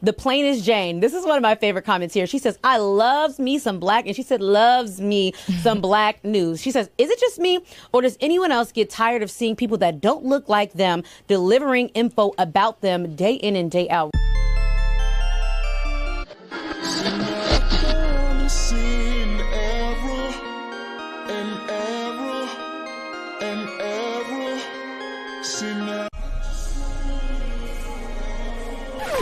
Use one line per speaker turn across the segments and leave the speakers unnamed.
The plainest Jane. This is one of my favorite comments here. She says, I loves me some black, and she said, loves me some black news. She says, is it just me, or does anyone else get tired of seeing people that don't look like them delivering info about them day in and day out?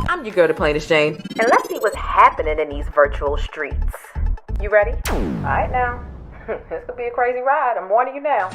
I'm your girl, the plainest Jane, and let's see what's happening in these virtual streets. You ready? All right now. This could be a crazy ride. I'm warning you now.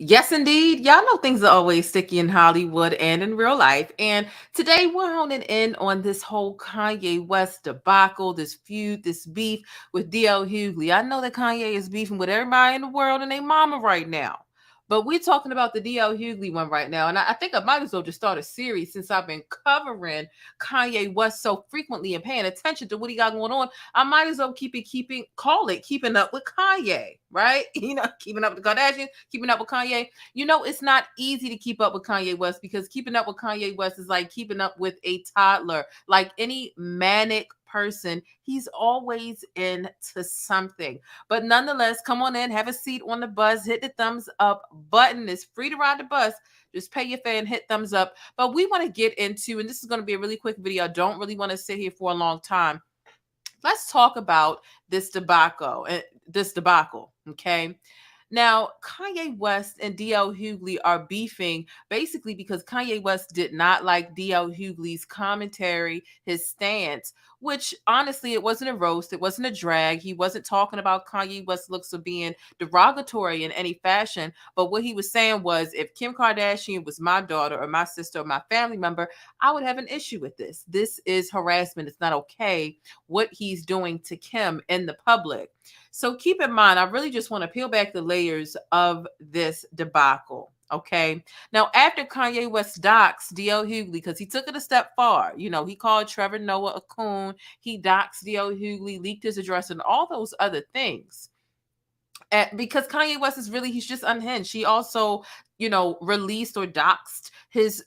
Yes, indeed. Y'all know things are always sticky in Hollywood and in real life. And today we're honing in on this whole Kanye West debacle, this feud, this beef with DL Hughley. I know that Kanye is beefing with everybody in the world and their mama right now. But we're talking about the DL Hughley one right now. And I think I might as well just start a series since I've been covering Kanye West so frequently and paying attention to what he got going on. I might as well keeping up with Kanye, right? You know, keeping up with the Kardashians, keeping up with Kanye. You know, it's not easy to keep up with Kanye West because keeping up with Kanye West is like keeping up with a toddler. Like any manic person, he's always into something. But nonetheless, come on in, have a seat on the bus, hit the thumbs up button. It's free to ride the bus. Just pay your fare and hit thumbs up. But we want to get into, and this is going to be a really quick video. I don't really want to sit here for a long time. Let's talk about this debacle, okay? Now, Kanye West and DL Hughley are beefing basically because Kanye West did not like DL Hughley's commentary, his stance, which honestly, it wasn't a roast. It wasn't a drag. He wasn't talking about Kanye West's looks of being derogatory in any fashion. But what he was saying was, if Kim Kardashian was my daughter or my sister or my family member, I would have an issue with this. This is harassment. It's not okay what he's doing to Kim in the public. So keep in mind, I really just want to peel back the layers of this debacle. Okay. Now, after Kanye West doxed DL Hughley, because he took it a step far, you know, he called Trevor Noah a coon, he doxed DL Hughley, leaked his address, and all those other things. Because Kanye West is really, he's just unhinged. He also, you know, released or doxed his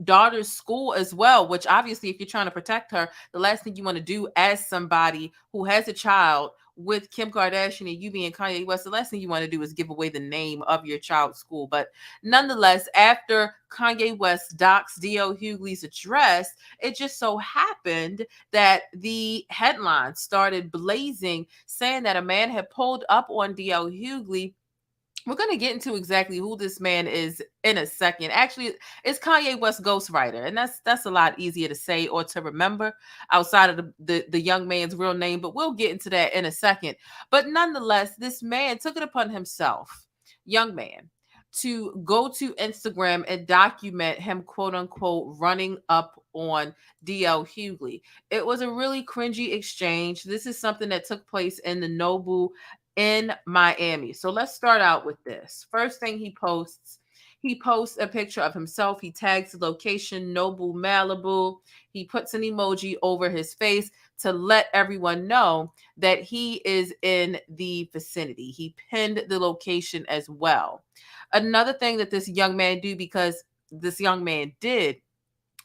daughter's school as well, which obviously, if you're trying to protect her, the last thing you want to do as somebody who has a child with Kim Kardashian and you being Kanye West, the last thing you want to do is give away the name of your child's school. But nonetheless, after Kanye West doxed DL Hughley's address, it just so happened that the headlines started blazing saying that a man had pulled up on DL Hughley. We're going to get into exactly who this man is in a second. Actually, it's Kanye West ghostwriter, and that's a lot easier to say or to remember outside of the young man's real name, but we'll get into that in a second. But nonetheless, this man took it upon himself, young man, to go to Instagram and document him, quote unquote, running up on DL Hughley. It was a really cringy exchange. This is something that took place in the NOBU in Miami. So let's start out with this. First thing he posts a picture of himself. He tags the location, NOBU Malibu. He puts an emoji over his face to let everyone know that he is in the vicinity. He pinned the location as well. Another thing that this young man did,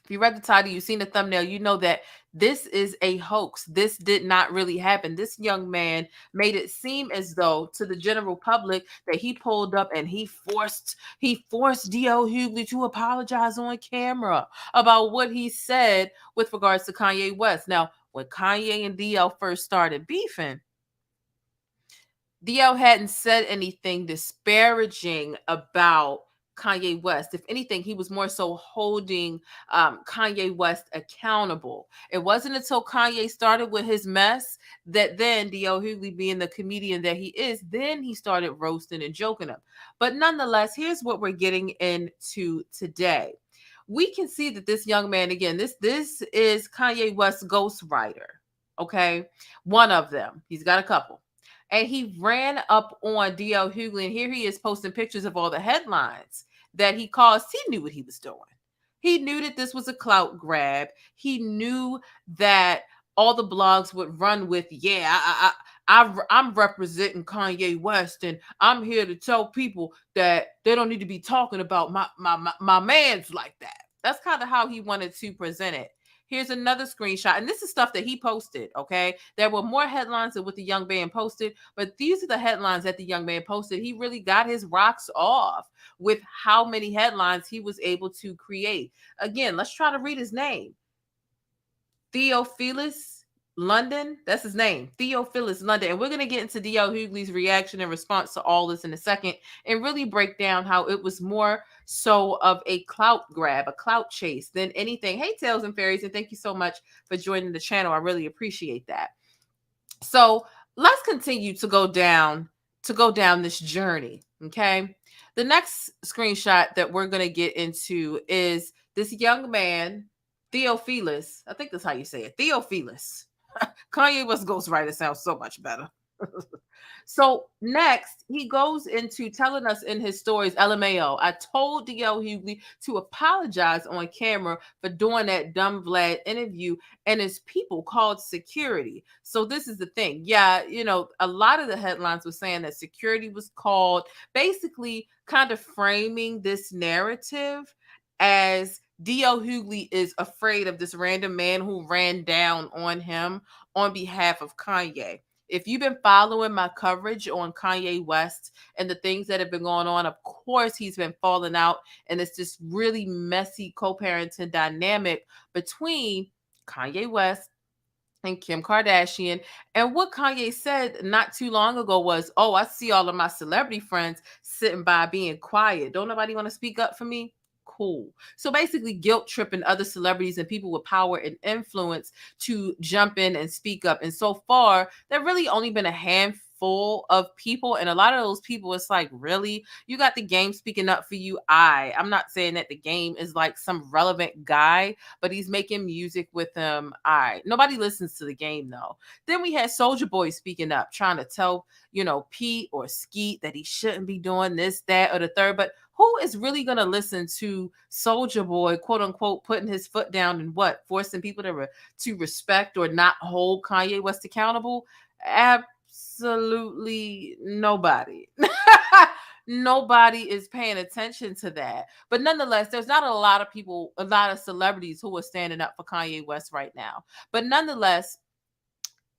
if you read the title, you've seen the thumbnail, you know that this is a hoax. This did not really happen. This young man made it seem as though to the general public that he pulled up and he forced DL Hughley to apologize on camera about what he said with regards to Kanye West. Now, when Kanye and DL first started beefing, DL hadn't said anything disparaging about Kanye West. If anything, he was more so holding Kanye West accountable. It wasn't until Kanye started with his mess that then DL Hughley, being the comedian that he is, then he started roasting and joking him. But nonetheless, here's what we're getting into today. We can see that this young man, again, this is Kanye West's ghostwriter, okay? One of them. He's got a couple. and he ran up on DL Hughley, and here he is posting pictures of all the headlines that he caused. He knew what he was doing. He knew that this was a clout grab. He knew that all the blogs would run with, I'm representing Kanye West, and I'm here to tell people that they don't need to be talking about my man's like that. That's kind of how he wanted to present it. Here's another screenshot, and this is stuff that he posted, okay? There were more headlines than what the young man posted, but these are the headlines that the young man posted. He really got his rocks off with how many headlines he was able to create. Again, let's try to read his name. Theophilus London, that's his name, Theophilus London. And we're going to get into DL Hughley's reaction and response to all this in a second and really break down how it was more so of a clout grab, a clout chase than anything. Hey, Tails and Fairies, and thank you so much for joining the channel. I really appreciate that. So let's continue to go down this journey, okay? The next screenshot that we're going to get into is this young man, Theophilus. I think that's how you say it. Theophilus. Kanye West ghostwriter sounds so much better. So next, he goes into telling us in his stories, LMAO, I told DL Hughley to apologize on camera for doing that dumb Vlad interview, and his people called security. So this is the thing. Yeah, you know, a lot of the headlines were saying that security was called, basically kind of framing this narrative as DL Hughley is afraid of this random man who ran down on him on behalf of Kanye. If you've been following my coverage on Kanye West and the things that have been going on, of course, he's been falling out. And it's this really messy co-parenting dynamic between Kanye West and Kim Kardashian. And what Kanye said not too long ago was, oh, I see all of my celebrity friends sitting by being quiet. Don't nobody want to speak up for me? Cool. So basically guilt tripping other celebrities and people with power and influence to jump in and speak up. And so far, there really only been a handful of people, and a lot of those people, it's like, really, you got the game speaking up for you? I'm not saying that the game is like some relevant guy, but he's making music with him. Nobody listens to the game though. Then we had Soulja Boy speaking up, trying to tell, you know, Pete or Skeet that he shouldn't be doing this, that, or the third. But who is really going to listen to Soulja Boy, quote unquote, putting his foot down and what? Forcing people to respect or not hold Kanye West accountable? Absolutely nobody. Nobody is paying attention to that. But nonetheless, there's not a lot of people, a lot of celebrities who are standing up for Kanye West right now. But nonetheless,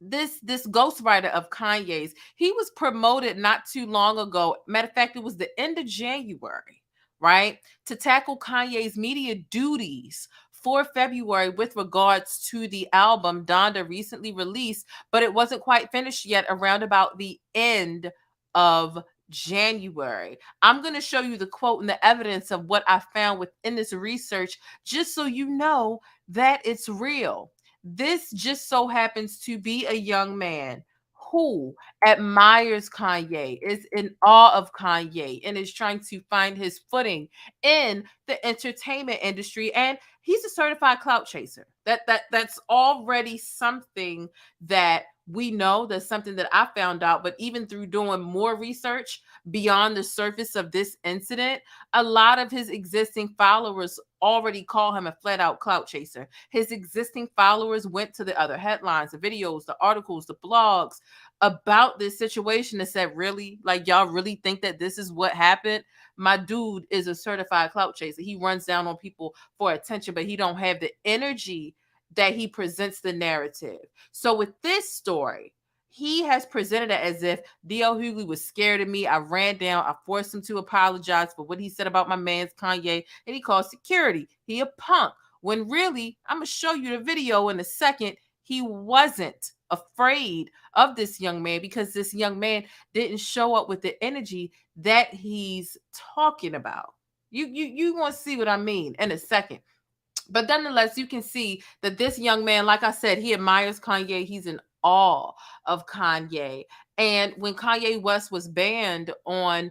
this ghostwriter of Kanye's, he was promoted not too long ago. Matter of fact, it was the end of January, right? To tackle Kanye's media duties for February with regards to the album Donda recently released, but it wasn't quite finished yet around about the end of January. I'm going to show you the quote and the evidence of what I found within this research, just so you know that it's real. This just so happens to be a young man who admires Kanye, is in awe of Kanye, and is trying to find his footing in the entertainment industry. And he's a certified clout chaser. That's already something that we know. That's something that I found out. But even through doing more research beyond the surface of this incident, a lot of his existing followers already call him a flat out clout chaser. His existing followers went to the other headlines, the videos, the articles, the blogs about this situation and said, really? Like, y'all really think that this is what happened? My dude is a certified clout chaser. He runs down on people for attention, but he don't have the energy that he presents the narrative. So with this story, he has presented it as if DL Hughley was scared of me. I ran down. I forced him to apologize for what he said about my man's Kanye, and he called security. He a punk. When really, I'm going to show you the video in a second. He wasn't afraid of this young man because this young man didn't show up with the energy that he's talking about. You want to see what I mean in a second. But nonetheless, you can see that this young man, like I said, he admires Kanye. He's in awe of Kanye. And when Kanye West was banned on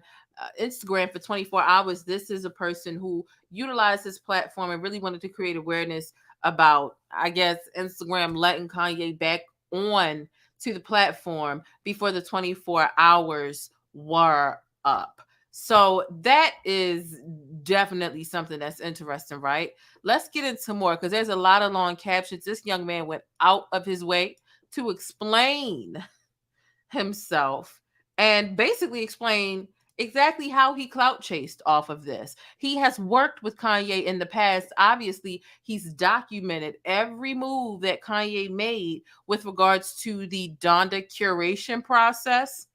Instagram for 24 hours, this is a person who utilized his platform and really wanted to create awareness about, I guess, Instagram letting Kanye back on to the platform before the 24 hours were up. So that is definitely something that's interesting, right? Let's get into more because there's a lot of long captions. This young man went out of his way to explain himself and basically explain exactly how he clout chased off of this. He has worked with Kanye in the past. Obviously, he's documented every move that Kanye made with regards to the Donda curation process.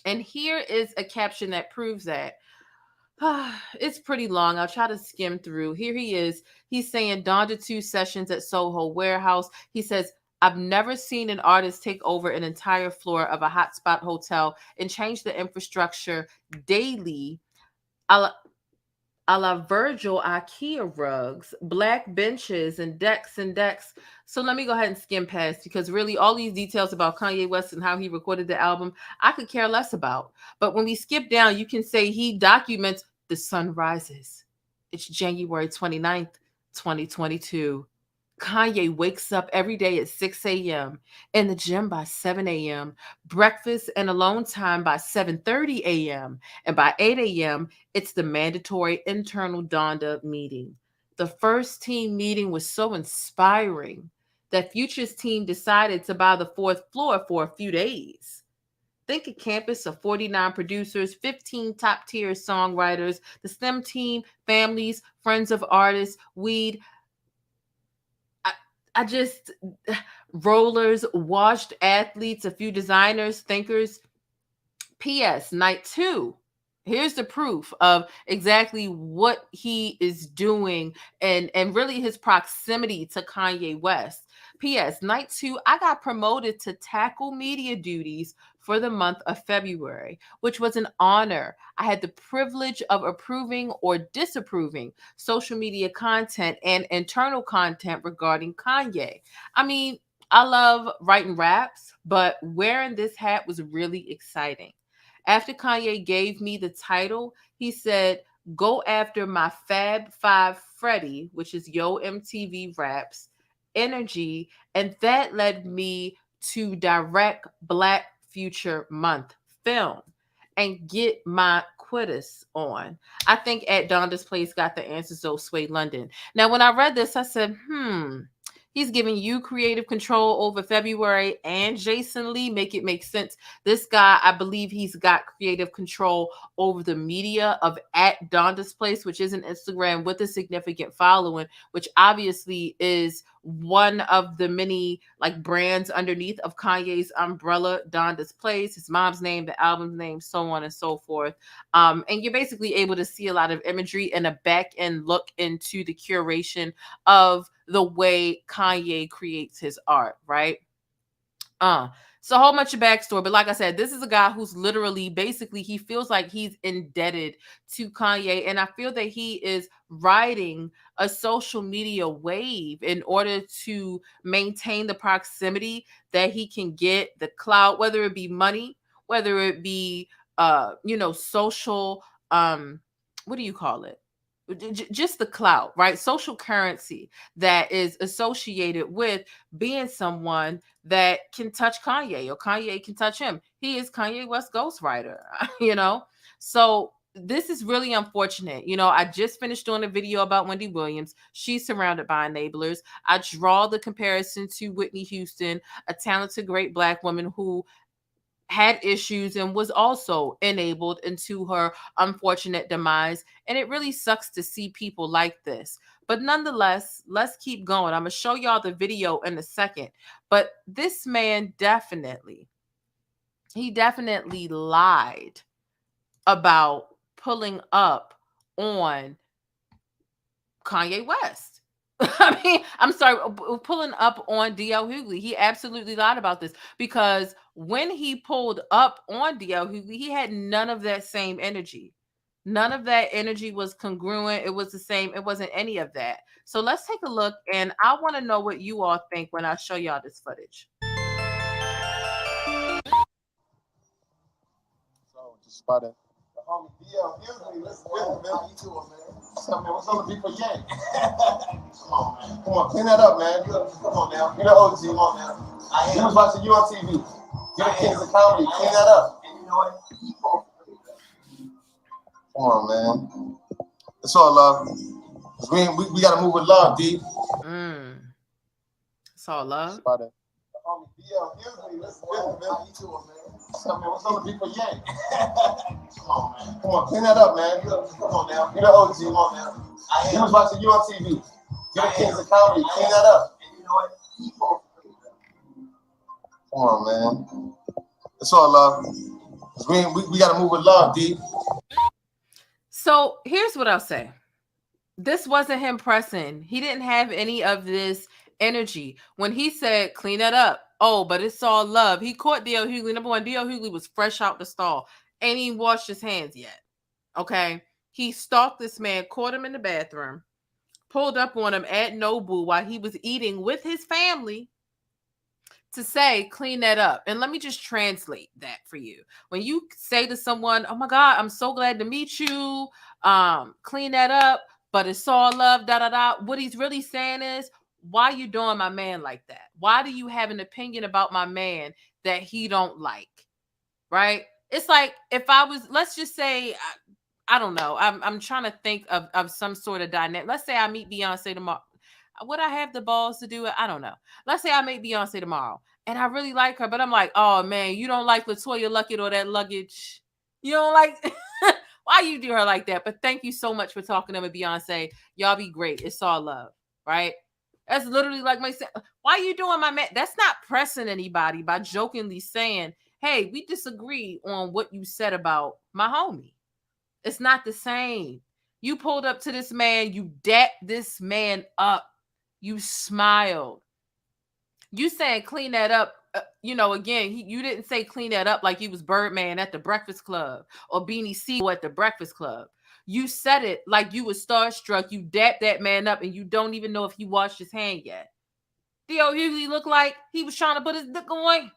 And here is a caption that proves that. It's pretty long. I'll try to skim through. Here he is. He's saying Donda 2 sessions at Soho Warehouse. He says, I've never seen an artist take over an entire floor of a hotspot hotel and change the infrastructure daily. A la Virgil IKEA rugs, black benches, and decks. So let me go ahead and skim past because really all these details about Kanye West and how he recorded the album, I could care less about. But when we skip down, you can say he documents the sun rises. It's January 29th, 2022. Kanye wakes up every day at 6 a.m., in the gym by 7 a.m., breakfast and alone time by 7:30 a.m., and by 8 a.m., it's the mandatory internal Donda meeting. The first team meeting was so inspiring that Future's team decided to buy the fourth floor for a few days. Think a campus of 49 producers, 15 top tier songwriters, the STEM team, families, friends of artists, weed, I just rollers, washed athletes, a few designers, thinkers. P.S. Night 2. Here's the proof of exactly what he is doing and really his proximity to Kanye West. P.S. Night 2, I got promoted to tackle media duties for the month of February, which was an honor. I had the privilege of approving or disapproving social media content and internal content regarding Kanye. I mean, I love writing raps, but wearing this hat was really exciting. After Kanye gave me the title, he said, go after my Fab Five Freddy, which is Yo MTV Raps, energy. And that led me to direct Black Future Month film and get my quitters on. I think at Donda's Place got the answers, though, Sway London. Now, when I read this, I said, he's giving you creative control over February and Jason Lee. Make it make sense. This guy, I believe he's got creative control over the media of at Donda's Place, which is an Instagram with a significant following, which obviously is one of the many like brands underneath of Kanye's umbrella, Donda's Place, his mom's name, the album's name, so on and so forth. And you're basically able to see a lot of imagery and a back end look into the curation of the way Kanye creates his art, right? So a whole bunch of backstory, but like I said, this is a guy who's literally basically he feels like he's indebted to Kanye, and I feel that he is riding a social media wave in order to maintain the proximity that he can get, the clout, whether it be money, whether it be social what do you call it? Just the clout, right? Social currency that is associated with being someone that can touch Kanye or Kanye can touch him. He is Kanye West ghostwriter, So this is really unfortunate. I just finished doing a video about Wendy Williams. She's surrounded by enablers. I draw the comparison to Whitney Houston, a talented, great Black woman who had issues and was also enabled into her unfortunate demise. And it really sucks to see people like this. But nonetheless, let's keep going. I'm going to show y'all the video in a second. But this man definitely lied about pulling up on Kanye West. I mean, I'm sorry, pulling up on DL Hughley. He absolutely lied about this because when he pulled up on DL Hughley, he had none of that same energy. None of that energy was congruent. It was the same. It wasn't any of that. So let's take a look, and I want to know what you all think when I show y'all this footage.
So just spotted the homie DL Hughley. Listen to him, man. So, man, what's on the beef for Yang? Come on, man. Come on, clean that up, man. Come on now. You're the OG. Come on now. You was watching you on TV. You're the kings of comedy. Clean that up. And you know what? Come on, man. It's all love. We got to move with love, D.
It's all love.
Homie DL Hughley, listen, man. How you doing, man? So, man, what's on the beef for Yang? Come on, man. Come on, clean that up, man. Come on now. You're the OG. Come on now. You was watching you on TV. You're the kings of comedy. Clean that up. And you know what? Come on, man. It's all love. We got to move with love, D.
So here's what I'll say. This wasn't him pressing. He didn't have any of this energy. When he said, clean that up. Oh, but it's all love. He caught DL Hughley. Number one, DL Hughley was fresh out the stall. Ain't even washed his hands yet. Okay? He stalked this man, caught him in the bathroom, pulled up on him at NOBU while he was eating with his family to say, clean that up. And let me just translate that for you. When you say to someone, oh my God, I'm so glad to meet you, clean that up, but it's all love, da da da. What he's really saying is, why you doing my man like that? Why do you have an opinion about my man that he don't like? Right? It's like if I was, let's just say, I don't know. I'm trying to think of some sort of dynamic. Let's say I meet Beyonce tomorrow. Would I have the balls to do it? I don't know. Let's say I meet Beyonce tomorrow and I really like her, but I'm like, oh man, you don't like LaToya Luckett or that luggage. You don't like, why you do her like that? But thank you so much for talking to me, Beyonce. Y'all be great. It's all love, right? That's literally like my, why you doing my man? That's not pressing anybody by jokingly saying, hey, we disagree on what you said about my homie. It's not the same. You pulled up to this man, you dapped this man up. You smiled. You saying clean that up. Again, you didn't say clean that up like you was Birdman at the Breakfast Club or Beanie Siegel at the Breakfast Club. You said it like you was starstruck. You dapped that man up and you don't even know if he washed his hand yet. DL Hughley looked like he was trying to put his dick away.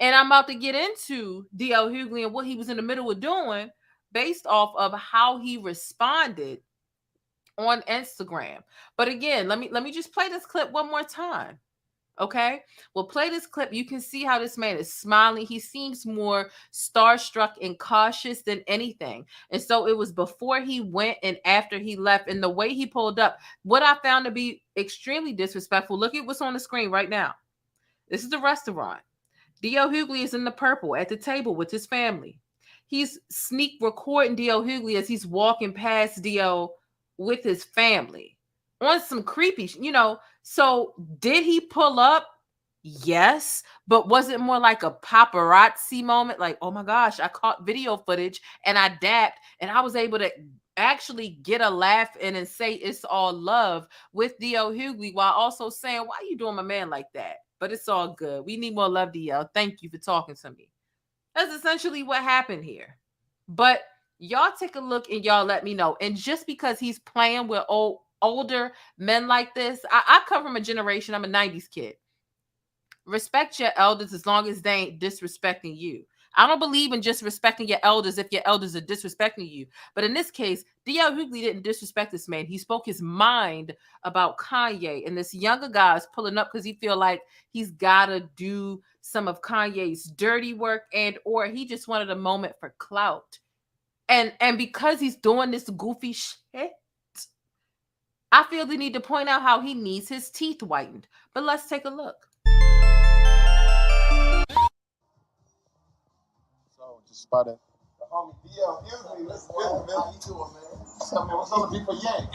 And I'm about to get into DL Hughley and what he was in the middle of doing based off of how he responded on Instagram. But again, let me just play this clip one more time. Okay, we'll play this clip. You can see how this man is smiling. He seems more starstruck and cautious than anything. And so it was before he went and after he left, and the way he pulled up, what I found to be extremely disrespectful. Look at what's on the screen right now. This is the restaurant. DL Hughley is in the purple at the table with his family. He's sneak recording DL Hughley as he's walking past DL with his family on some creepy, So did he pull up? Yes. But was it more like a paparazzi moment? Like, oh my gosh, I caught video footage and I dapped and I was able to actually get a laugh in and say it's all love with DL Hughley while also saying, why are you doing my man like that? But it's all good. We need more love, DL. Thank you for talking to me. That's essentially what happened here. But y'all take a look and y'all let me know. And just because he's playing with older men like this, I come from a generation, I'm a 90s kid. Respect your elders as long as they ain't disrespecting you. I don't believe in just respecting your elders if your elders are disrespecting you. But in this case, DL Hughley didn't disrespect this man. He spoke his mind about Kanye. And this younger guy is pulling up because he feel like he's got to do some of Kanye's dirty work and or he just wanted a moment for clout. And because he's doing this goofy shit, I feel the need to point out how he needs his teeth whitened. But let's take a look.
So, just spotted. The homie DL Hughley, listen, man. How you doing, man? So, man, what's on the beef for Yang?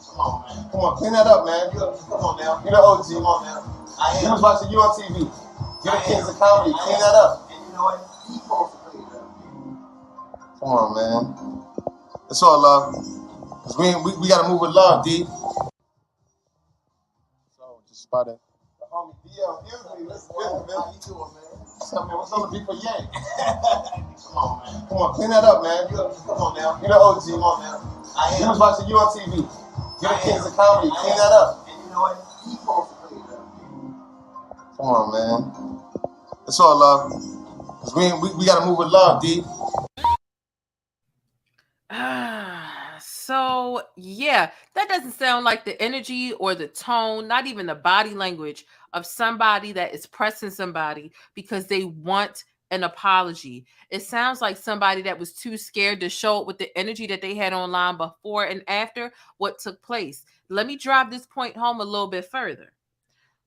Come on, man. Come on, clean that up, man. Come on now. You're the OG. Come on now. You was watching you on TV. You're the kings of comedy. Clean that up. And you know what? Come on, man. It's all love. Cause we gotta move with love, D. So just spotted. The homie DL Hughley, listen, man. How you doing, man? So, man, what's on the beef for Yang? Come on, man. Come on, clean that up, man. Come on now. You're the OG. Come on now. You was watching you on TV. You're the kings of comedy. Clean that up. And you know what? Come on, man. It's all love. Cause we gotta move with love, D.
So, yeah, that doesn't sound like the energy or the tone, not even the body language of somebody that is pressing somebody because they want an apology. It sounds like somebody that was too scared to show up with the energy that they had online before and after what took place. Let me drive this point home a little bit further.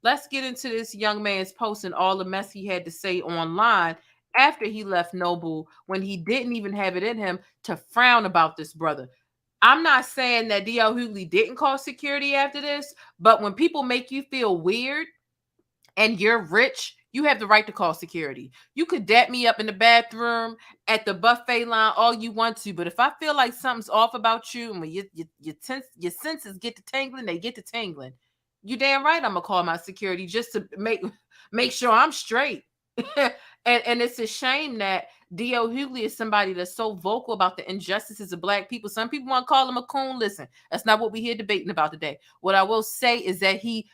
Let's get into this young man's post and all the mess he had to say online after he left NOBU when he didn't even have it in him to frown about this brother. I'm not saying that DL Hughley didn't call security after this, but when people make you feel weird and you're rich, you have the right to call security. You could dap me up in the bathroom, at the buffet line, all you want to, but if I feel like something's off about you and when your senses get to tingling, they get to tingling. You damn right I'm gonna call my security just to make sure I'm straight. And it's a shame that D.L. Hughley is somebody that's so vocal about the injustices of black people. Some people want to call him a coon. Listen, that's not what we're here debating about today. What I will say is that he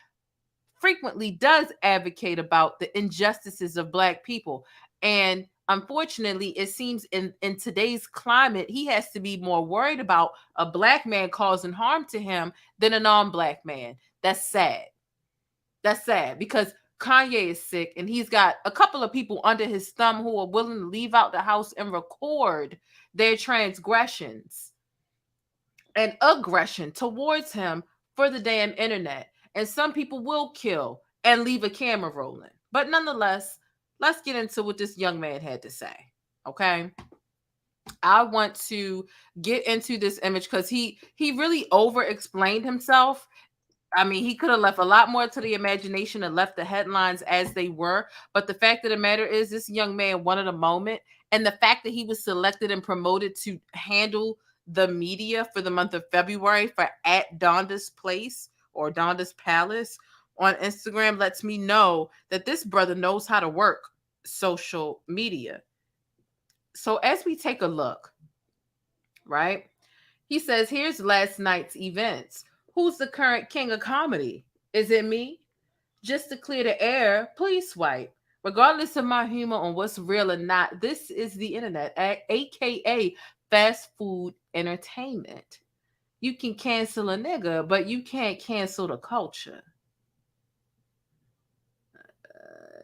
frequently does advocate about the injustices of black people. And unfortunately, it seems in today's climate, he has to be more worried about a black man causing harm to him than a non-black man. That's sad. That's sad because Kanye is sick and he's got a couple of people under his thumb who are willing to leave out the house and record their transgressions and aggression towards him for the damn internet. And some people will kill and leave a camera rolling. But nonetheless, let's get into what this young man had to say. Okay. I want to get into this image because he really over explained himself. I mean, he could have left a lot more to the imagination and left the headlines as they were. But the fact of the matter is, this young man wanted a moment. And the fact that he was selected and promoted to handle the media for the month of February for at Donda's Place or Donda's Palace on Instagram lets me know that this brother knows how to work social media. So as we take a look, right? He says, here's last night's events. Who's the current king of comedy? Is it me? Just to clear the air, please swipe. Regardless of my humor on what's real or not, this is the internet, aka fast food entertainment. You can cancel a nigga, but you can't cancel the culture.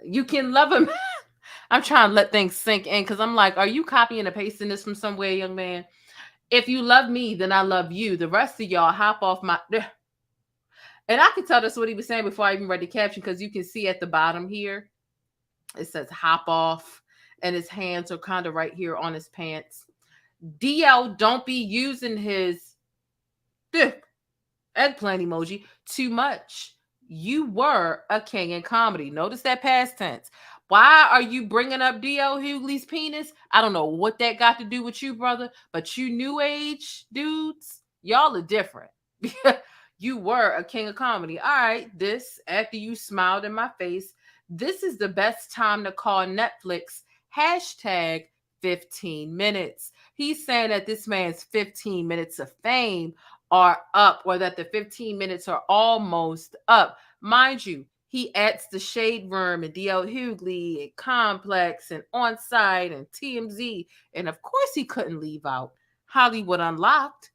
You can love him. I'm trying to let things sink in because I'm like, are you copying and pasting this from somewhere, young man? If you love me, then I love you. The rest of y'all hop off my... And I can tell that's what he was saying before I even read the caption because you can see at the bottom here, it says hop off and his hands are kind of right here on his pants. DL, don't be using his eggplant emoji too much. You were a king in comedy. Notice that past tense. Why are you bringing up DL Hughley's penis? I don't know what that got to do with you, brother, but you new age dudes, y'all are different. You were a king of comedy. All right, this, after you smiled in my face, this is the best time to call Netflix hashtag 15 minutes. He's saying that this man's 15 minutes of fame are up, or that the 15 minutes are almost up. Mind you, he adds the Shade Room and DL Hughley and Complex and Onsite and TMZ. And of course he couldn't leave out Hollywood Unlocked.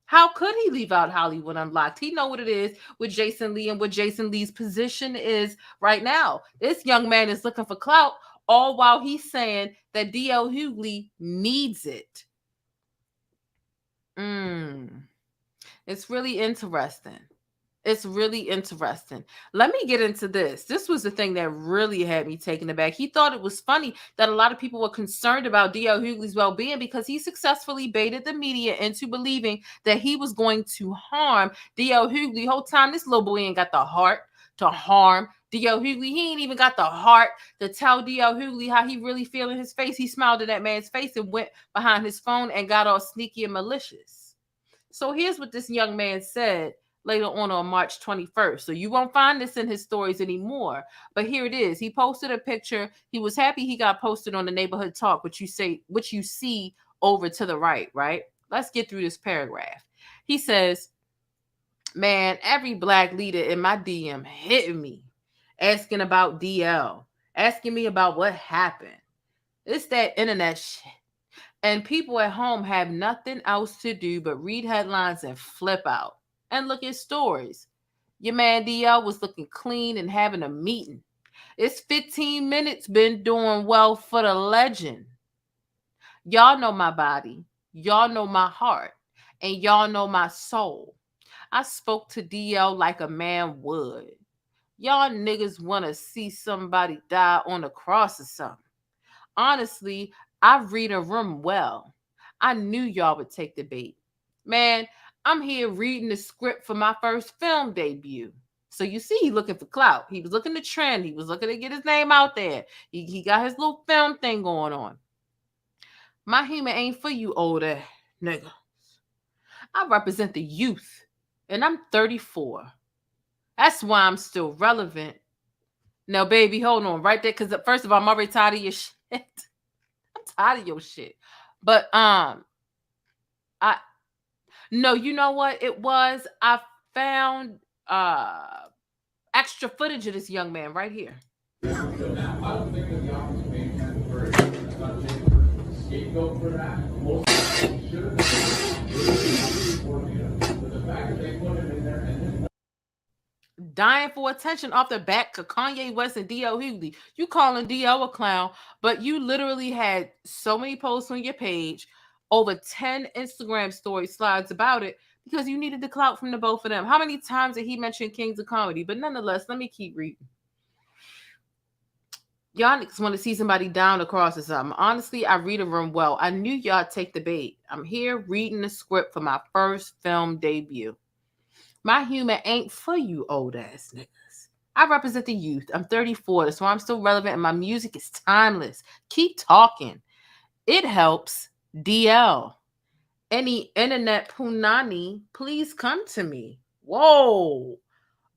How could he leave out Hollywood Unlocked? He know what it is with Jason Lee and what Jason Lee's position is right now. This young man is looking for clout, all while he's saying that DL Hughley needs it. It's really interesting. It's really interesting. Let me get into this. This was the thing that really had me taken aback. He thought it was funny that a lot of people were concerned about D.L. Hughley's well-being because he successfully baited the media into believing that he was going to harm D.L. Hughley. The whole time, this little boy ain't got the heart to harm D.L. Hughley. He ain't even got the heart to tell D.L. Hughley how he really feel in his face. He smiled at that man's face and went behind his phone and got all sneaky and malicious. So here's what this young man said later on March 21st. So you won't find this in his stories anymore. But here it is. He posted a picture. He was happy he got posted on the Neighborhood Talk, which you see over to the right? Let's get through this paragraph. He says, man, every black leader in my DM hitting me, asking about DL, asking me about what happened. It's that internet shit. And people at home have nothing else to do but read headlines and flip out and look at stories. Your man DL was looking clean and having a meeting. It's 15 minutes been doing well for the legend. Y'all know my body. Y'all know my heart. And y'all know my soul. I spoke to DL like a man would. Y'all niggas want to see somebody die on the cross or something. Honestly, I read a room well. I knew y'all would take the bait. Man, I'm here reading the script for my first film debut. So you see, he looking for clout. He was looking to trend. He was looking to get his name out there. He got his little film thing going on. My humor ain't for you older niggas. I represent the youth, and I'm 34. That's why I'm still relevant. Now, baby, hold on right there, because first of all, I'm already tired of your shit. I'm tired of your shit. But no, you know what it was? I found extra footage of this young man right here.
I don't think that the office made sense for a scapegoat for that. Most should have been, but the fact that they put him in there and
dying for attention off the back of Kanye West and DL Hughley. You calling DL a clown, but you literally had so many posts on your page, over 10 Instagram story slides about it, because you needed the clout from the both of them. How many times did he mention Kings of Comedy? But nonetheless, let me keep reading. Y'all niggas want to see somebody down across or something. Honestly, I read a room well. I knew y'all take the bait. I'm here reading the script for my first film debut. My humor ain't for you old ass niggas. I represent the youth. I'm 34. That's why I'm still relevant, and my music is timeless. Keep talking. It helps. DL. Any internet punani, please come to me. Whoa.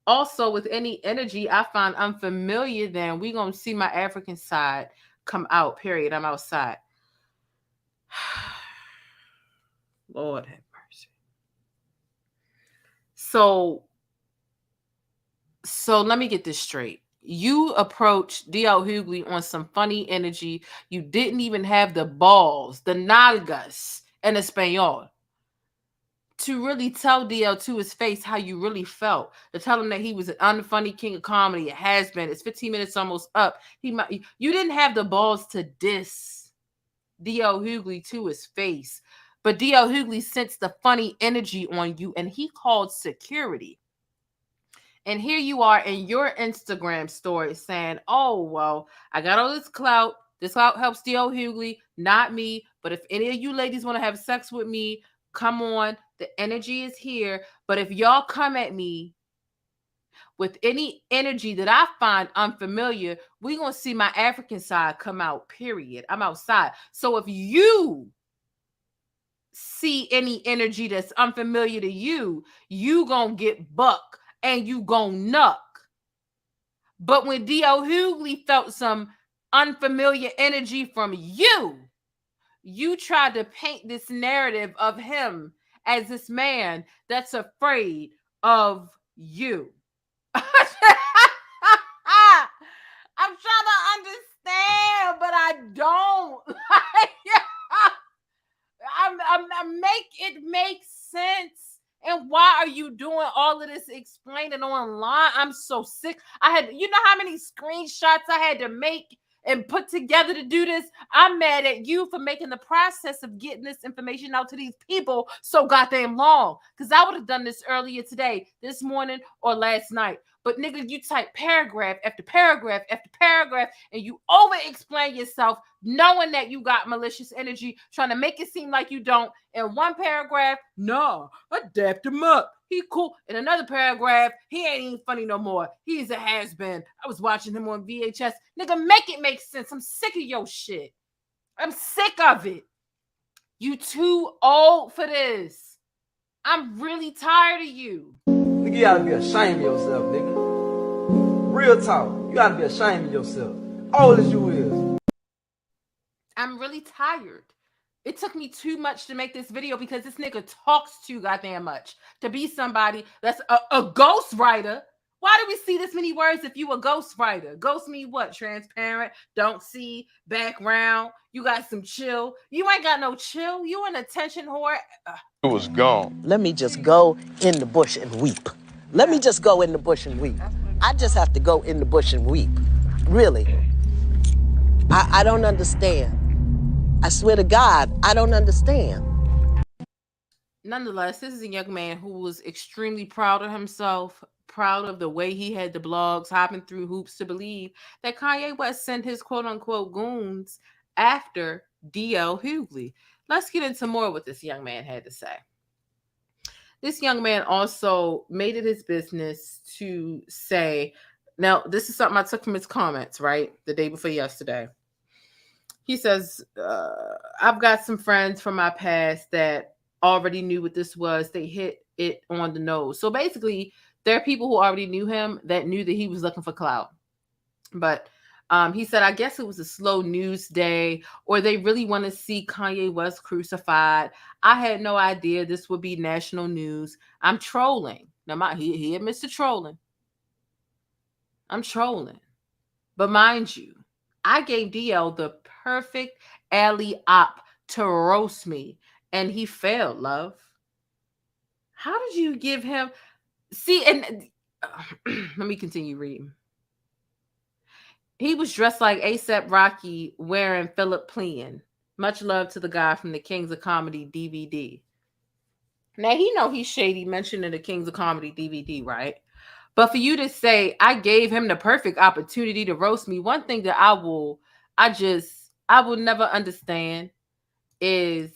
Also, with any energy I find unfamiliar, then we gonna see my African side come out, period. I'm outside. Lord have mercy. So let me get this straight. You approached DL Hughley on some funny energy. You didn't even have the balls, the nalgas in Espanol, to really tell DL to his face how you really felt. To tell him that he was an unfunny king of comedy. It has been. It's 15 minutes almost up. You didn't have the balls to diss DL Hughley to his face. But DL Hughley sensed the funny energy on you, and he called security. And here you are in your Instagram story saying, oh, well, I got all this clout. This clout helps DL Hughley, not me. But if any of you ladies want to have sex with me, come on. The energy is here. But if y'all come at me with any energy that I find unfamiliar, we're going to see my African side come out, period. I'm outside. So if you see any energy that's unfamiliar to you, you going to get buck. And you gon' nuck. But when DL Hughley felt some unfamiliar energy from you, you tried to paint this narrative of him as this man that's afraid of you. I'm trying to understand, but I don't. Make it make sense. And why are you doing all of this explaining online? I'm so sick. You know how many screenshots I had to make and put together to do this? I'm mad at you for making the process of getting this information out to these people so goddamn long. Because I would have done this earlier today, this morning, or last night. But nigga, you type paragraph after paragraph after paragraph, and you over-explain yourself, knowing that you got malicious energy, trying to make it seem like you don't. In one paragraph, no, I dapped him up. He cool. In another paragraph, he ain't even funny no more. He's a has-been. I was watching him on VHS. Nigga, make it make sense. I'm sick of your shit. I'm sick of it. You too old for this. I'm really tired of you.
Nigga, you gotta be ashamed of yourself, nigga. Real talk. You gotta be ashamed of yourself. Old as you is.
I'm really tired. It took me too much to make this video because this nigga talks too goddamn much to be somebody that's a ghostwriter Why do we see this many words if you a ghostwriter? Ghost mean what? Transparent, don't see, background. You got some chill. You ain't got no chill. You an attention whore.
It was gone.
Let me just go in the bush and weep. Let me just go in the bush and weep. I just have to go in the bush and weep. Really. I don't understand. I swear to God, I don't understand.
Nonetheless, this is a young man who was extremely proud of himself, proud of the way he had the blogs, hopping through hoops to believe that Kanye West sent his quote-unquote goons after DL Hughley. Let's get into more of what this young man had to say. This young man also made it his business to say, now this is something I took from his comments, right? The day before yesterday. He says, I've got some friends from my past that already knew what this was. They hit it on the nose. So basically, there are people who already knew him that knew that he was looking for clout. But he said, I guess it was a slow news day, or they really want to see Kanye West crucified. I had no idea this would be national news. I'm trolling. Now, he admits to trolling. I'm trolling. But mind you, I gave DL the perfect alley-op to roast me, and he failed, love. How did you give him... See, and let me continue reading. He was dressed like A$AP Rocky wearing thePLAINEStjane. Much love to the guy from the Kings of Comedy DVD. Now, he know he's shady mentioning the Kings of Comedy DVD, right? But for you to say, I gave him the perfect opportunity to roast me, one thing that I will never understand is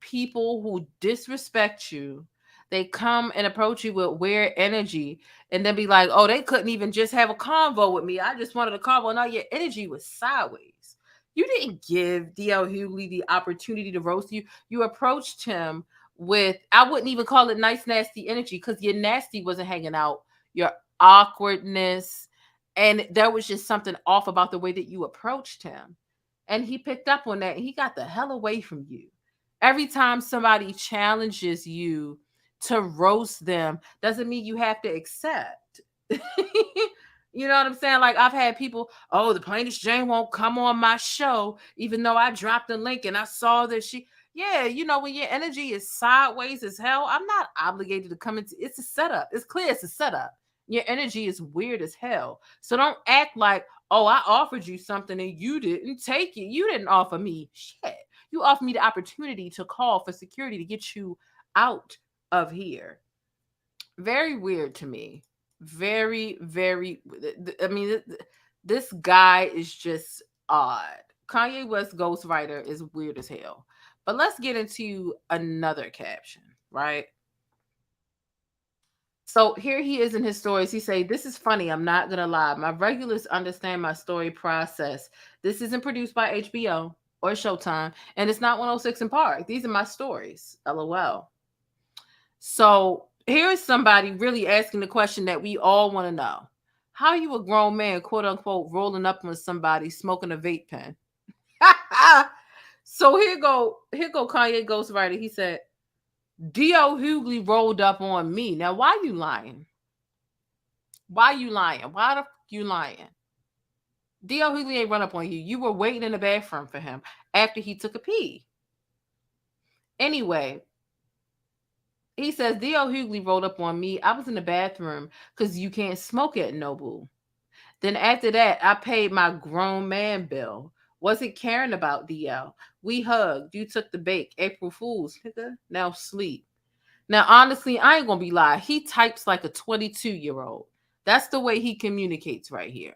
people who disrespect you. They come and approach you with weird energy and then be like, oh, they couldn't even just have a convo with me. I just wanted a convo. No, your energy was sideways. You didn't give DL Hughley the opportunity to roast you. You approached him with, I wouldn't even call it nice, nasty energy, because your nasty wasn't hanging out. Your awkwardness. And there was just something off about the way that you approached him. And he picked up on that. And he got the hell away from you. Every time somebody challenges you to roast them doesn't mean you have to accept. You know what I'm saying? Like, I've had people, oh, thePLAINESTjane won't come on my show, even though I dropped a link and I saw that she, yeah, you know, when your energy is sideways as hell, I'm not obligated to come into, it's a setup. It's clear it's a setup. Your energy is weird as hell. So don't act like, oh, I offered you something and you didn't take it. You didn't offer me shit. You offered me the opportunity to call for security to get you out of here. Very weird to me. Very, very, I mean, this guy is just odd. Kanye West ghostwriter is weird as hell. But let's get into another caption, right? So here he is in his stories. He say, this is funny. I'm not going to lie. My regulars understand my story process. This isn't produced by HBO or Showtime, and it's not 106 in Park. These are my stories. LOL. So here is somebody really asking the question that we all want to know. How are you a grown man, quote unquote, rolling up on somebody smoking a vape pen? So here go Kanye ghostwriter. He said, DL Hughley rolled up on me. Now, why you lying? Why you lying? Why the fuck you lying? DL Hughley ain't run up on you. You were waiting in the bathroom for him after he took a pee. Anyway, he says, DL Hughley rolled up on me. I was in the bathroom because you can't smoke at NOBU. Then after that, I paid my grown man bill. Wasn't caring about DL. We hugged. You took the bake. April Fools, nigga. Now sleep. Now, honestly, I ain't going to be lying. He types like a 22-year-old. That's the way he communicates right here.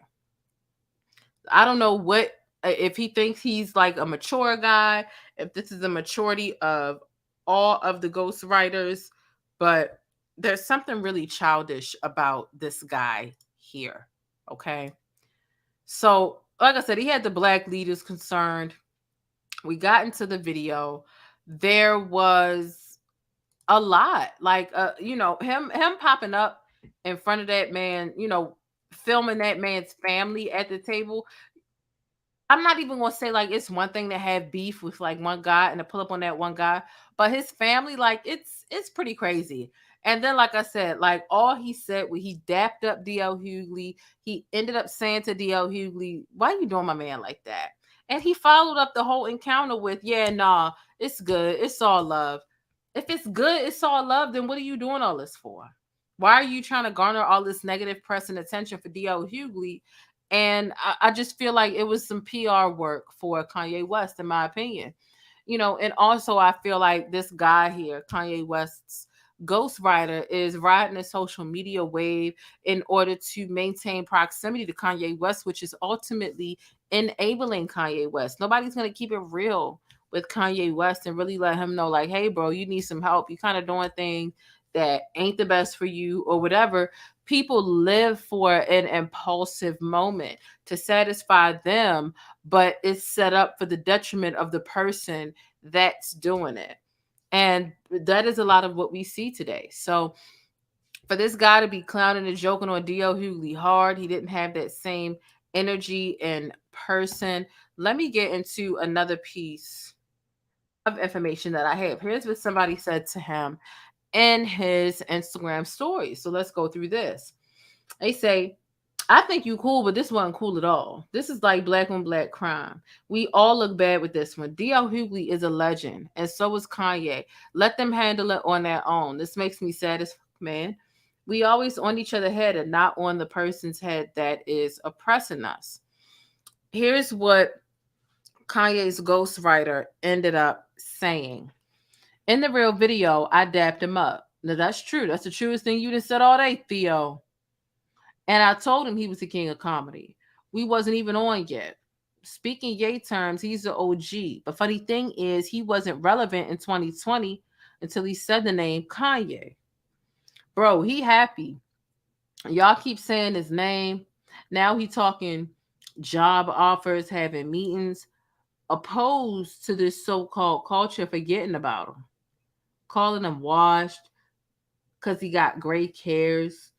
I don't know what, if he thinks he's like a mature guy, if this is a maturity of all of the ghostwriters, but there's something really childish about this guy here. Okay. So, like I said, he had the black leaders concerned. We got into the video. There was a lot, like, you know, him popping up in front of that man, you know, filming that man's family at the table. I'm not even gonna say like it's one thing to have beef with like one guy and to pull up on that one guy, but his family, like it's pretty crazy. And then, like I said, like all he said when he dapped up DL Hughley, he ended up saying to DL Hughley, "Why you doing my man like that?" And he followed up the whole encounter with, "Yeah, nah, it's good, it's all love. If it's good, it's all love. Then what are you doing all this for? Why are you trying to garner all this negative press and attention for DL Hughley?" And I just feel like it was some PR work for Kanye West, in my opinion. And also I feel like this guy here, Kanye West's ghostwriter, is riding a social media wave in order to maintain proximity to Kanye West, which is ultimately enabling Kanye West. Nobody's going to keep it real with Kanye West and really let him know, like, hey, bro, you need some help. You kind of doing things that ain't the best for you or whatever. People live for an impulsive moment to satisfy them, but it's set up for the detriment of the person that's doing it. And that is a lot of what we see today. So for this guy to be clowning and joking on DL Hughley hard, he didn't have that same energy in person. Let me get into another piece of information that I have. Here's what somebody said to him in his Instagram story. So let's go through this. They say, "I think you cool, but this wasn't cool at all. This is like black on black crime. We all look bad with this one. DL Hughley is a legend, and so is Kanye. Let them handle it on their own. This makes me sad as fuck, man. We always on each other's head and not on the person's head that is oppressing us." Here's what Kanye's ghostwriter ended up saying. "In the real video, I dapped him up." Now, that's true. That's the truest thing you just said all day, Theo. "And I told him he was the king of comedy. We wasn't even on yet. Speaking Ye terms, he's the OG. But funny thing is, he wasn't relevant in 2020 until he said the name Kanye. Bro, he happy. Y'all keep saying his name. Now he talking job offers, having meetings, opposed to this so-called culture forgetting about him, calling him washed because he got gray hairs.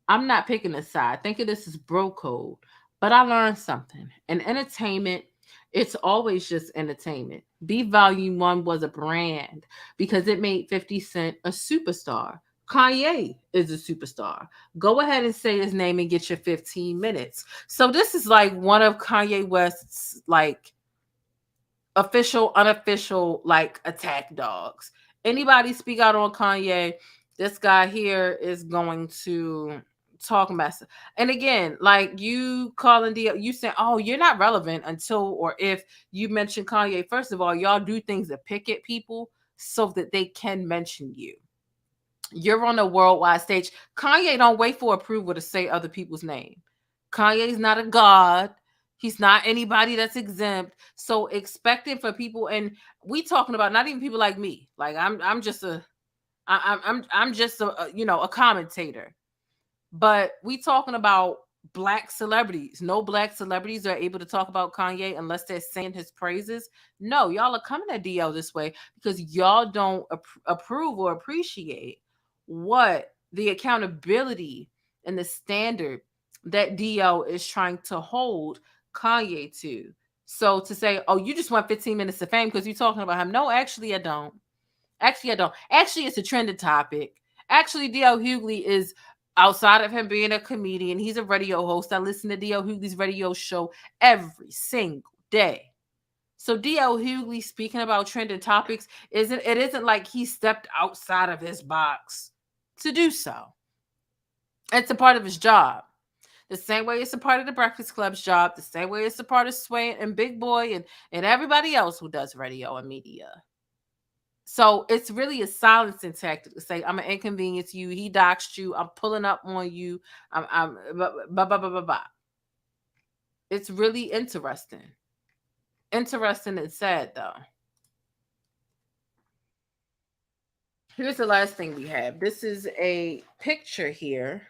I'm not picking a side. Think of this as bro code. But I learned something. In entertainment, it's always just entertainment. Beef Volume 1 was a brand because it made 50 Cent a superstar. Kanye is a superstar. Go ahead and say his name and get your 15 minutes. So this is like one of Kanye West's like official, unofficial, like attack dogs. Anybody speak out on Kanye, this guy here is going to talk mess. And again, like you calling you saying, "Oh, you're not relevant until or if you mention Kanye." First of all, y'all do things to pick at people so that they can mention you. You're on a worldwide stage. Kanye don't wait for approval to say other people's name. Kanye's not a god. He's not anybody that's exempt. So expecting for people, and we talking about not even people like me. Like I'm just a a commentator. But we talking about black celebrities. No black celebrities are able to talk about Kanye unless they're saying his praises. No, y'all are coming at DL this way because y'all don't approve or appreciate what the accountability and the standard that DL is trying to hold Kanye to. So to say, "Oh, you just want 15 minutes of fame because you're talking about him." No, actually, I don't. Actually, it's a trending topic. Actually, DL Hughley is, outside of him being a comedian, he's a radio host. I listen to DL Hughley's radio show every single day. So DL Hughley speaking about trending topics isn't like he stepped outside of his box to do so. It's a part of his job. The same way it's a part of the Breakfast Club's job, the same way it's a part of Sway and Big Boy and everybody else who does radio and media. So it's really a silencing tactic to say, "I'm an inconvenience to you. He doxed you. I'm pulling up on you. I'm blah, blah, blah, blah, blah." It's really interesting. Interesting and sad, though. Here's the last thing we have. This is a picture here.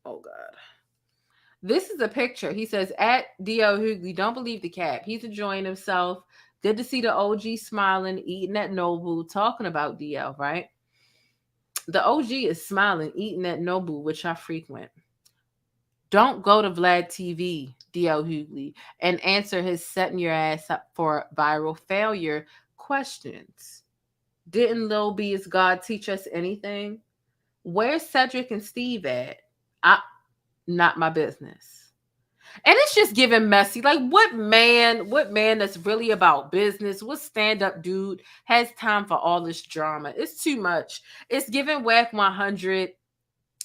Oh, God. This is a picture. He says, "At DL Hughley, don't believe the cap. He's enjoying himself. Good to see the OG smiling, eating at NOBU," talking about DL, right? The OG is smiling, eating at NOBU, which I frequent. Don't go to Vlad TV, DL Hughley, and answer his setting your ass up for viral failure questions. Didn't Lil B's God teach us anything? Where's Cedric and Steve at? Not my business. And it's just giving messy. Like, what man that's really about business, what stand-up dude has time for all this drama? It's too much. It's giving Whack 100.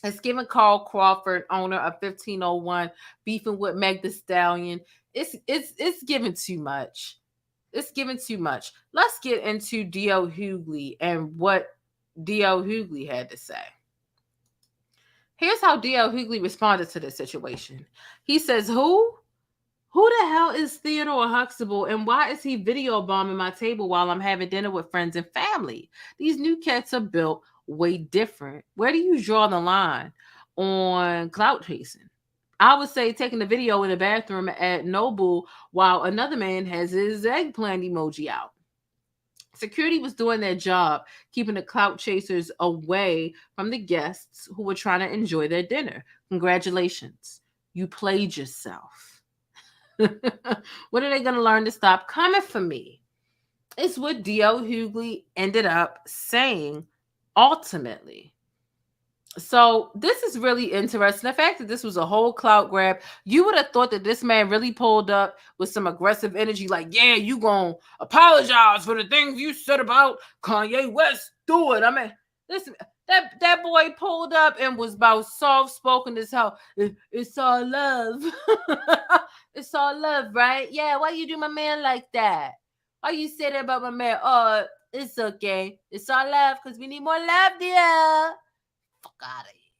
It's giving Carl Crawford, owner of 1501, beefing with Meg Thee Stallion. It's giving too much. It's giving too much. Let's get into DL Hughley and what DL Hughley had to say. Here's how DL Hughley responded to this situation. He says, Who the hell is Theodore Huxtable, and why is he video bombing my table while I'm having dinner with friends and family? These new cats are built way different. Where do you draw the line on clout chasing? I would say taking the video in the bathroom at NOBU while another man has his eggplant emoji out. Security was doing their job, keeping the clout chasers away from the guests who were trying to enjoy their dinner. Congratulations. You played yourself. When are they going to learn to stop coming for me? It's what DL Hughley ended up saying ultimately. So this is really interesting. The fact that this was a whole clout grab, you would have thought that this man really pulled up with some aggressive energy, like, yeah, you gonna apologize for the things you said about Kanye West. Do it. I mean, listen, that boy pulled up and was about soft-spoken as hell. It's all love. It's all love, right? Yeah, why you do my man like that? Why you say that about my man? Oh, it's okay. It's all love because we need more love, dear. Fuck out of here.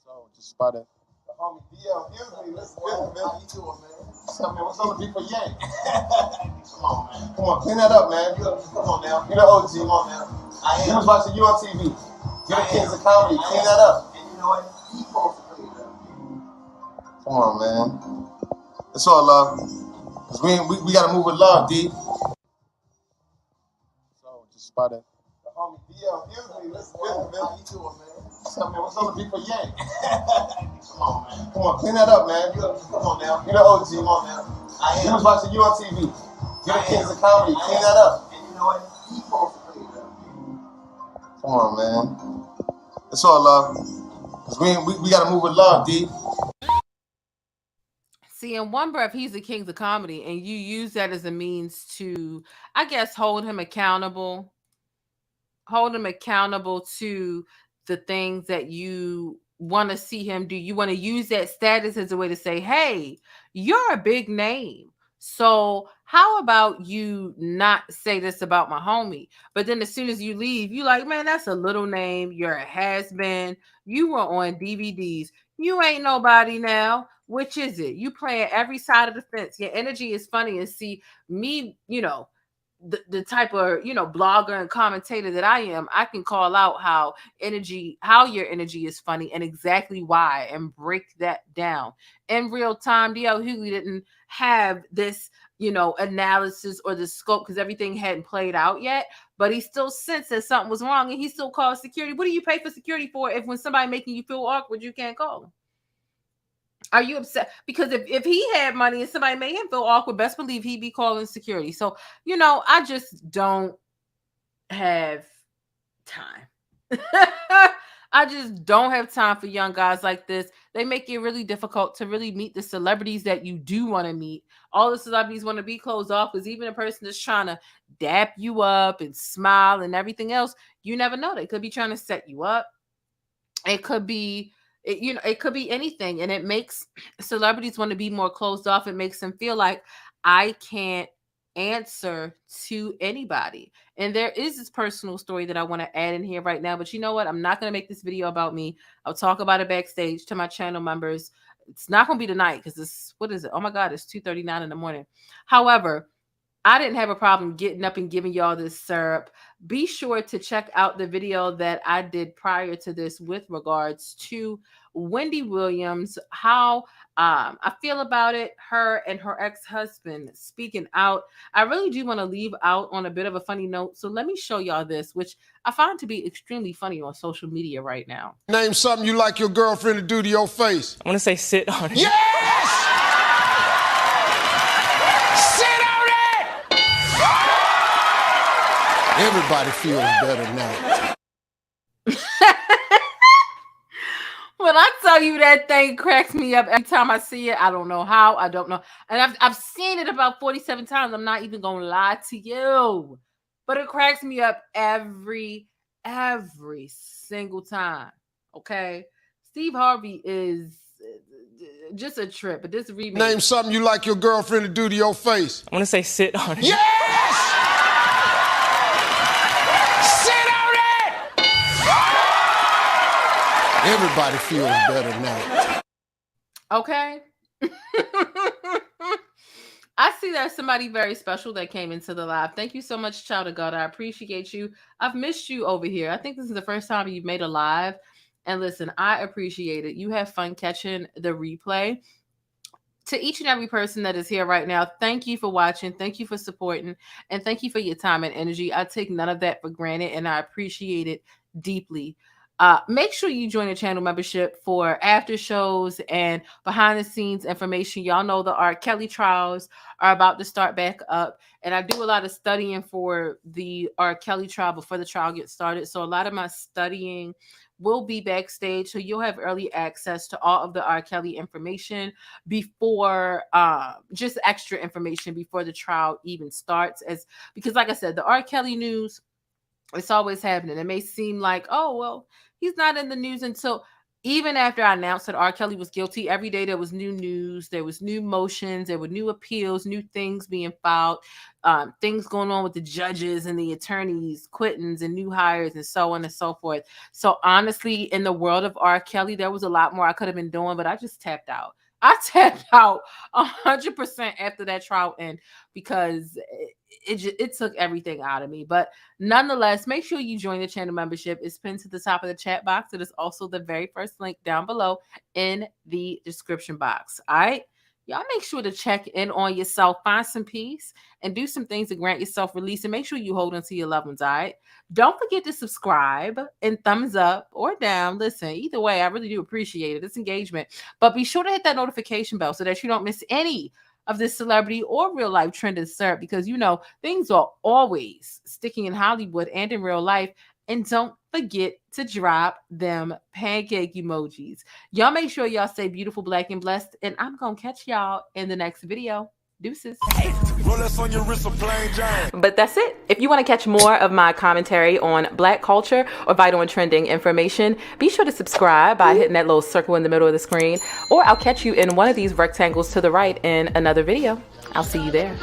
So, just spotted the homie DL Hughley. Listen, man. How you doing, man? So, man, what's on the beef for Yang? Come on, man. Come on, clean that up, man. Come on now. You the OG. Come on now. I am. You was watching you on TV. You're the kings of comedy. Clean that up. And you know what? He supposed to clean it up. Come on, man. It's all love. Cause we gotta move with love, D. So, just spotted the homie DL Hughley. Listen, man. How you doing, man? So, man, what's on the beef for Yang? Come on, man. Come on, clean that up, man. Come on now. You the OG. Come on now. I am. You was watching you on TV. You're the kings of comedy. Clean that up. And you know what? He supposed to clean it up. Come on, man. It's all love. Cause we gotta move with love, D.
See, in one breath, he's the king of comedy, and you use that as a means to, I guess, hold him accountable to the things that you want to see him do. You want to use that status as a way to say, hey, you're a big name. So how about you not say this about my homie? But then as soon as you leave, you like, man, that's a little name. You're a has-been. You were on DVDs. You ain't nobody now. Which is it? You playing every side of the fence. Your energy is funny. And see, me, you know, the type of, you know, blogger and commentator that I am, I can call out how your energy is funny and exactly why, and break that down in real time. DL Hughley didn't have this, you know, analysis or the scope because everything hadn't played out yet, but he still sensed that something was wrong and he still called security. What do you pay for security for if when somebody making you feel awkward, you can't call them? Are you upset? Because if he had money and somebody made him feel awkward, best believe he'd be calling security. So, you know, I just don't have time. I just don't have time for young guys like this. They make it really difficult to really meet the celebrities that you do want to meet. All the celebrities want to be closed off because even a person that's trying to dap you up and smile and everything else, you never know. They could be trying to set you up. It could be, it could be anything. And it makes celebrities want to be more closed off. It makes them feel like I can't answer to anybody. And there is this personal story that I want to add in here right now, but you know what? I'm not going to make this video about me. I'll talk about it backstage to my channel members. It's not going to be tonight because it's, what is it? Oh my God, it's 2:39 in the morning. However, I didn't have a problem getting up and giving y'all this syrup. Be sure to check out the video that I did prior to this with regards to Wendy Williams, how I feel about it, her and her ex-husband speaking out. I really do want to leave out on a bit of a funny note. So let me show y'all this, which I find to be extremely funny on social media right now.
Name something you like your girlfriend to do to your face.
I want to say sit on it.
Yes! Sit on it! Everybody feels better now.
When I tell you that thing cracks me up every time I see it, I don't know how, I don't know. And I've seen it about 47 times. I'm not even gonna lie to you. But it cracks me up every single time. Okay. Steve Harvey is just a trip, but this remake.
Name something you like your girlfriend to do to your face.
I want to say sit on it.
Yes! Sit on it! Everybody feels better now.
Okay. I see there's somebody very special that came into the live. Thank you so much, child of God. I appreciate you. I've missed you over here. I think this is the first time you've made a live. And listen, I appreciate it. You have fun catching the replay. To each and every person that is here right now, thank you for watching. Thank you for supporting. And thank you for your time and energy. I take none of that for granted, and I appreciate it deeply. Make sure you join the channel membership for after shows and behind the scenes information. Y'all know the R. Kelly trials are about to start back up. And I do a lot of studying for the R. Kelly trial before the trial gets started. So a lot of my studying will be backstage. So you'll have early access to all of the R. Kelly information before, just extra information before the trial even starts. Because like I said, the R. Kelly news, it's always happening. It may seem like, oh, well, he's not in the news until even after I announced that R. Kelly was guilty. Every day there was new news, there was new motions, there were new appeals, new things being filed, things going on with the judges and the attorneys, quittings and new hires and so on and so forth. So honestly, in the world of R. Kelly, there was a lot more I could have been doing, but I just tapped out. I tapped out 100% after that trial ended because it took everything out of me. But nonetheless, make sure you join the channel membership. It's pinned to the top of the chat box. It is also the very first link down below in the description box. All right. Y'all make sure to check in on yourself, find some peace, and do some things to grant yourself release. And make sure you hold on to your loved ones, all right? Don't forget to subscribe and thumbs up or down. Listen, either way, I really do appreciate it. It's engagement. But be sure to hit that notification bell so that you don't miss any of this celebrity or real life trend insert, because you know things are always sticking in Hollywood and in real life. And don't forget to drop them pancake emojis. Y'all make sure y'all stay beautiful, black, and blessed. And I'm going to catch y'all in the next video. Deuces. But that's it. If you want to catch more of my commentary on Black culture or vital and trending information, be sure to subscribe by hitting that little circle in the middle of the screen, or I'll catch you in one of these rectangles to the right in another video. I'll see you there.